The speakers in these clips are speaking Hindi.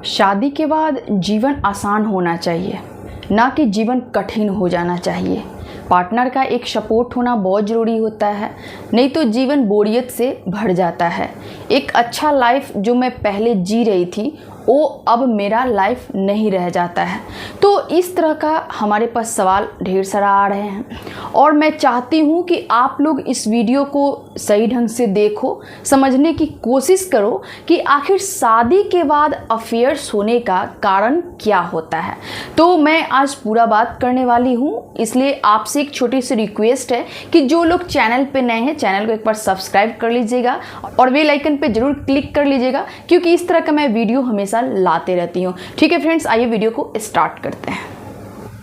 शादी के बाद जीवन आसान होना चाहिए, ना कि जीवन कठिन हो जाना चाहिए। पार्टनर का एक सपोर्ट होना बहुत ज़रूरी होता है, नहीं तो जीवन बोरियत से भर जाता है। एक अच्छा लाइफ जो मैं पहले जी रही थी वो अब मेरा लाइफ नहीं रह जाता है। तो इस तरह का हमारे पास सवाल ढेर सारा आ रहे हैं और मैं चाहती हूँ कि आप लोग इस वीडियो को सही ढंग से देखो, समझने की कोशिश करो कि आखिर शादी के बाद अफेयर्स होने का कारण क्या होता है। तो मैं आज पूरा बात करने वाली हूँ, इसलिए आपसे एक छोटी सी रिक्वेस्ट है कि जो लोग चैनल पे नए हैं चैनल को एक बार सब्सक्राइब कर लीजिएगा और बेल आइकन पे जरूर क्लिक कर लीजिएगा, क्योंकि इस तरह का मैं वीडियो हमेशा लाते रहती हूँ। ठीक है फ्रेंड्स, आइए वीडियो को स्टार्ट करते हैं।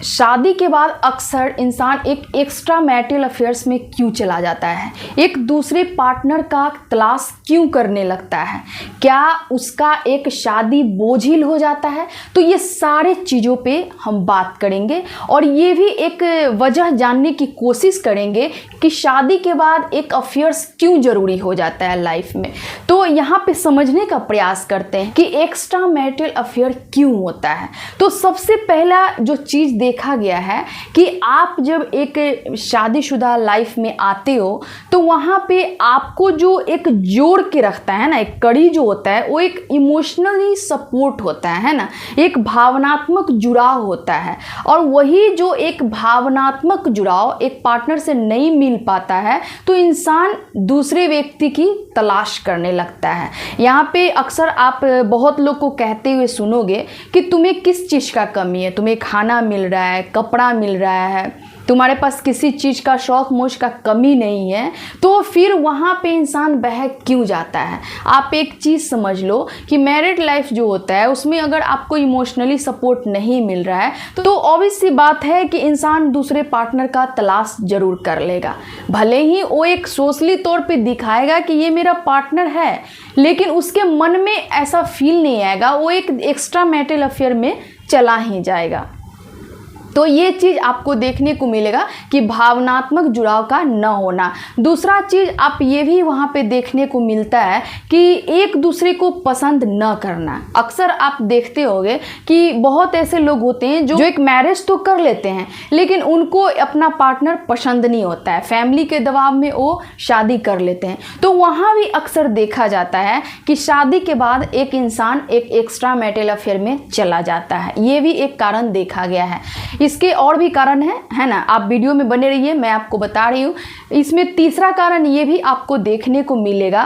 शादी के बाद अक्सर इंसान एक एक्स्ट्रा मैरिटल अफेयर्स में क्यों चला जाता है, एक दूसरे पार्टनर का तलाश क्यों करने लगता है, क्या उसका एक शादी बोझिल हो जाता है। तो ये सारे चीज़ों पे हम बात करेंगे और ये भी एक वजह जानने की कोशिश करेंगे कि शादी के बाद एक अफेयर्स क्यों ज़रूरी हो जाता है लाइफ में। तो यहाँ पे समझने का प्रयास करते हैं कि एक्स्ट्रा मैरिटल अफेयर क्यों होता है। तो सबसे पहला जो चीज़ देखा गया है कि आप जब एक शादीशुदा लाइफ में आते हो तो वहाँ पे आपको जो एक जोड़ के रखता है ना, एक कड़ी जो होता है वो एक इमोशनली सपोर्ट होता है ना, एक भावनात्मक जुड़ाव होता है। और वही जो एक भावनात्मक जुड़ाव एक पार्टनर से नहीं मिल पाता है तो इंसान दूसरे व्यक्ति की तलाश करने लगता है। यहाँ पे अक्सर आप बहुत लोग को कहते हुए सुनोगे कि तुम्हें किस चीज़ का कमी है, तुम्हें खाना मिल रहा है, कपड़ा मिल रहा है, तुम्हारे पास किसी चीज़ का शौक मोश का कमी नहीं है, तो फिर वहाँ पे इंसान बहक क्यों जाता है। आप एक चीज़ समझ लो कि मैरिड लाइफ जो होता है उसमें अगर आपको इमोशनली सपोर्ट नहीं मिल रहा है तो ऑब्वियस सी बात है कि इंसान दूसरे पार्टनर का तलाश जरूर कर लेगा। भले ही वो एक सोशली तौर पे दिखाएगा कि ये मेरा पार्टनर है, लेकिन उसके मन में ऐसा फील नहीं आएगा, वो एक एक्स्ट्रा मैरिटल अफेयर में चला ही जाएगा। तो ये चीज़ आपको देखने को मिलेगा कि भावनात्मक जुड़ाव का न होना। दूसरा चीज़ आप ये भी वहाँ पे देखने को मिलता है कि एक दूसरे को पसंद न करना। अक्सर आप देखते होंगे कि बहुत ऐसे लोग होते हैं जो एक मैरिज तो कर लेते हैं लेकिन उनको अपना पार्टनर पसंद नहीं होता है, फैमिली के दबाव में वो शादी कर लेते हैं। तो वहाँ भी अक्सर देखा जाता है कि शादी के बाद एक इंसान एक एक्स्ट्रा मैरिटल अफेयर में चला जाता है। ये भी एक कारण देखा गया है। इसके और भी कारण है ना, आप वीडियो में बने रहिए, मैं आपको बता रही हूँ। इसमें तीसरा कारण ये भी आपको देखने को मिलेगा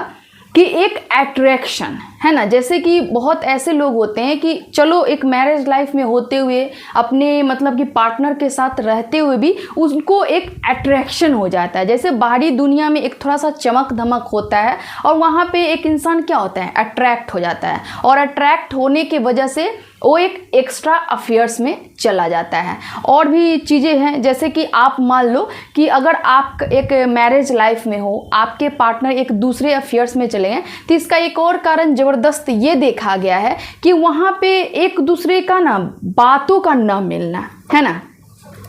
कि एक अट्रैक्शन है ना, जैसे कि बहुत ऐसे लोग होते हैं कि चलो एक मैरिज लाइफ में होते हुए अपने मतलब कि पार्टनर के साथ रहते हुए भी उनको एक अट्रैक्शन हो जाता है। जैसे बाहरी दुनिया में एक थोड़ा सा चमक धमक होता है और वहाँ पे एक इंसान क्या होता है, अट्रैक्ट हो जाता है और अट्रैक्ट होने की वजह से वो एक एक्स्ट्रा अफेयर्स में चला जाता है। और भी चीज़ें हैं, जैसे कि आप मान लो कि अगर आप एक मैरिज लाइफ में हो, आपके पार्टनर एक दूसरे अफेयर्स में चले गए, तो इसका एक और कारण ज़बरदस्त ये देखा गया है कि वहाँ पे एक दूसरे का ना बातों का न मिलना है ना,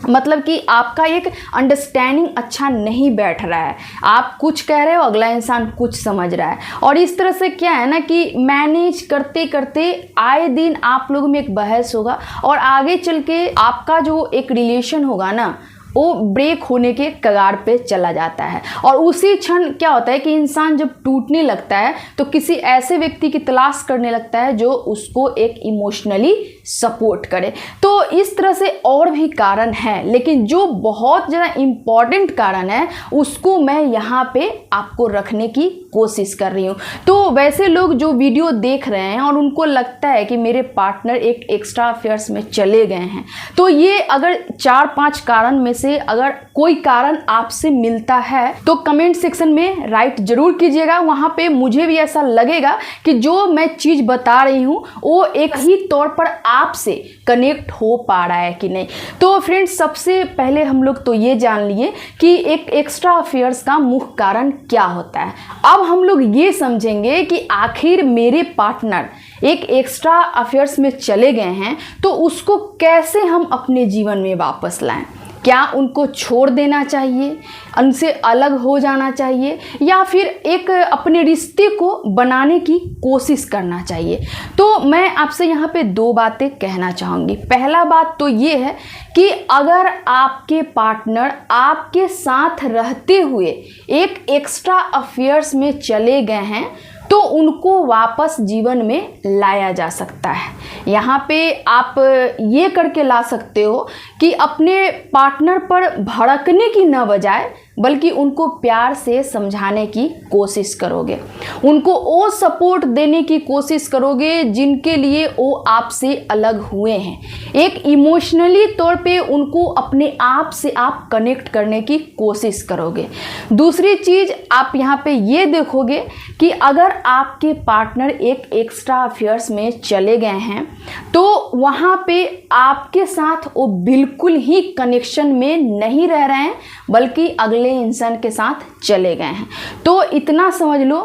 मतलब कि आपका एक अंडरस्टैंडिंग अच्छा नहीं बैठ रहा है। आप कुछ कह रहे हो, अगला इंसान कुछ समझ रहा है और इस तरह से क्या है ना कि मैनेज करते करते आए दिन आप लोगों में एक बहस होगा और आगे चल के आपका जो एक रिलेशन होगा ना वो ब्रेक होने के कगार पे चला जाता है। और उसी क्षण क्या होता है कि इंसान जब टूटने लगता है तो किसी ऐसे व्यक्ति की तलाश करने लगता है जो उसको एक इमोशनली सपोर्ट करे। तो इस तरह से और भी कारण है, लेकिन जो बहुत ज़्यादा इम्पॉर्टेंट कारण है उसको मैं यहाँ पे आपको रखने की कोशिश कर रही हूँ। तो वैसे लोग जो वीडियो देख रहे हैं और उनको लगता है कि मेरे पार्टनर एक एक्स्ट्रा अफेयर्स में चले गए हैं, तो ये अगर 4-5 कारण में से अगर कोई कारण आपसे मिलता है तो कमेंट सेक्शन में राइट जरूर कीजिएगा। वहाँ पे मुझे भी ऐसा लगेगा कि जो मैं चीज़ बता रही हूँ वो एक ही तौर पर आपसे कनेक्ट हो पा रहा है कि नहीं। तो फ्रेंड्स, सबसे पहले हम लोग तो ये जान लिए कि एक एक्स्ट्रा अफेयर्स का मुख्य कारण क्या होता है। अब हम लोग ये समझेंगे कि आखिर मेरे पार्टनर एक एक्स्ट्रा अफेयर्स में चले गए हैं तो उसको कैसे हम अपने जीवन में वापस लाएं, क्या उनको छोड़ देना चाहिए, उनसे अलग हो जाना चाहिए, या फिर एक अपने रिश्ते को बनाने की कोशिश करना चाहिए। तो मैं आपसे यहाँ पे दो बातें कहना चाहूँगी। पहला बात तो ये है कि अगर आपके पार्टनर आपके साथ रहते हुए एक एक्स्ट्रा अफेयर्स में चले गए हैं तो उनको वापस जीवन में लाया जा सकता है। यहाँ पे आप ये करके ला सकते हो कि अपने पार्टनर पर भड़कने की न बजाय बल्कि उनको प्यार से समझाने की कोशिश करोगे, उनको वो सपोर्ट देने की कोशिश करोगे जिनके लिए वो आपसे अलग हुए हैं। एक इमोशनली तौर पे उनको अपने आप से आप कनेक्ट करने की कोशिश करोगे। दूसरी चीज़ आप यहाँ पे ये देखोगे कि अगर आपके पार्टनर एक एक्स्ट्रा अफेयर्स में चले गए हैं तो वहाँ पे आपके साथ वो बिल्कुल ही कनेक्शन में नहीं रह रहे हैं बल्कि अगले इंसान के साथ चले गए हैं। तो इतना समझ लो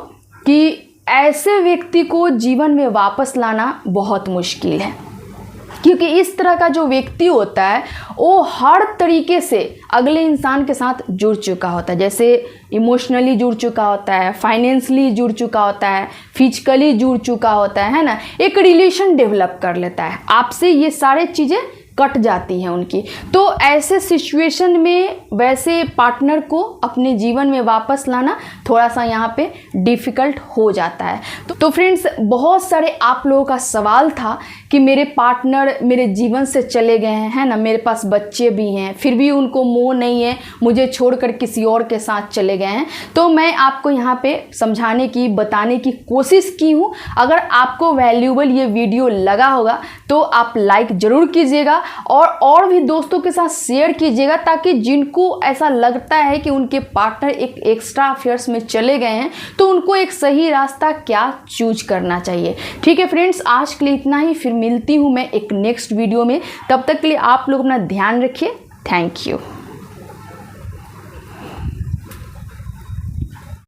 कि ऐसे व्यक्ति को जीवन में वापस लाना बहुत मुश्किल है, क्योंकि इस तरह का जो व्यक्ति होता है वो हर तरीके से अगले इंसान के साथ जुड़ चुका होता है। जैसे इमोशनली जुड़ चुका होता है, फाइनेंशियली जुड़ चुका होता है, फिजिकली जुड़ चुका होता है ना, एक रिलेशन डेवलप कर लेता है आपसे। ये सारे चीज़ें कट जाती हैं उनकी। तो ऐसे सिचुएशन में वैसे पार्टनर को अपने जीवन में वापस लाना थोड़ा सा यहाँ पे डिफ़िकल्ट हो जाता है। तो फ्रेंड्स, बहुत सारे आप लोगों का सवाल था कि मेरे पार्टनर मेरे जीवन से चले गए हैं, है ना, मेरे पास बच्चे भी हैं, फिर भी उनको मोह नहीं है, मुझे छोड़कर किसी और के साथ चले गए हैं। तो मैं आपको यहाँ पे समझाने की, बताने की कोशिश की हूँ। अगर आपको वैल्यूएबल ये वीडियो लगा होगा तो आप लाइक ज़रूर कीजिएगा और भी दोस्तों के साथ शेयर कीजिएगा, ताकि जिनको ऐसा लगता है कि उनके पार्टनर एक एक्स्ट्रा अफेयर्स में चले गए हैं तो उनको एक सही रास्ता क्या चूज करना चाहिए। ठीक है फ्रेंड्स, आज के लिए इतना ही। फिर मिलती हूँ मैं एक नेक्स्ट वीडियो में। तब तक के लिए आप लोग अपना ध्यान रखिए। Thank you.